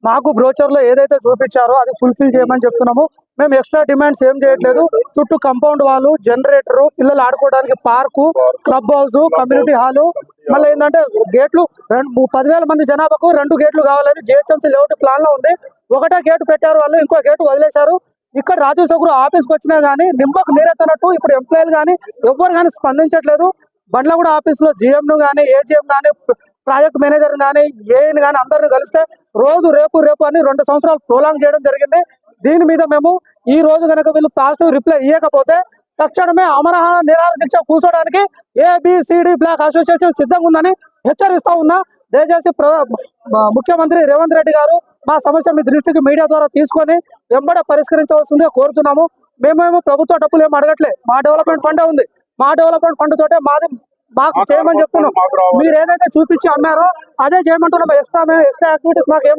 మాకు బ్రోచర్ లో ఏదైతే చూపించారో అది ఫుల్ఫిల్ చేయమని చెప్తున్నాము. మేము ఎక్స్ట్రా డిమాండ్స్ ఏం చేయట్లేదు. చుట్టూ కాంపౌండ్ వాళ్ళు, జనరేటర్, పిల్లలు ఆడుకోవడానికి park, club house, community hall, మళ్ళీ ఏంటంటే గేట్లు 10,000 మంది జనాభాకు 2 గేట్లు కావాలని జిహెచ్ఎంసీ లేఅవుట్ ప్లాన్ లో ఉంది. ఒకటే గేటు పెట్టారు వాళ్ళు, ఇంకో గేటు వదిలేశారు. ఇక్కడ రాజీవ్ సౌకర్యం ఆఫీస్కి వచ్చినా కానీ నిమ్మకు నీరెత్తనట్టు ఇప్పుడు ఎంప్లాయీలు కానీ ఎవ్వరు కానీ స్పందించట్లేదు. బండ్లగూడ ఆఫీసులో జిఎంను కానీ, ఏజిఎం కానీ, ప్రాజెక్ట్ మేనేజర్ కానీ, ఏఎన్ కానీ అందరిని కలిస్తే రోజు రేపు అని 2 సంవత్సరాలు ప్రోలాంగ్ చేయడం జరిగింది. దీని మీద మేము ఈ రోజు కనుక వీళ్ళు పాజిటివ్ రిప్లై ఇవ్వకపోతే తక్షణమే అమరహార నిరాహార దీక్ష కూర్చోడానికి ఏబిసిడి బ్లాక్ అసోసియేషన్ సిద్ధంగా ఉందని హెచ్చరిస్తా ఉన్నా. దయచేసి ముఖ్యమంత్రి రేవంత్ రెడ్డి గారు మా సమస్య మీ దృష్టికి మీడియా ద్వారా తీసుకొని వెంబడే పరిష్కరించవలసిందిగా కోరుతున్నాము. మేమేమో ప్రభుత్వ డబ్బులు ఏమి అడగట్లే, మా డెవలప్మెంట్ ఫండే ఉంది. మా డెవలప్మెంట్ ఫండ్ తోటే మాకు చేయమని చెప్తున్నాం. మీరు ఏదైతే చూపించి అమ్మారో అదే చేయమంటున్నాం. ఎక్స్ట్రా యాక్టివిటీస్ మాకు ఏమో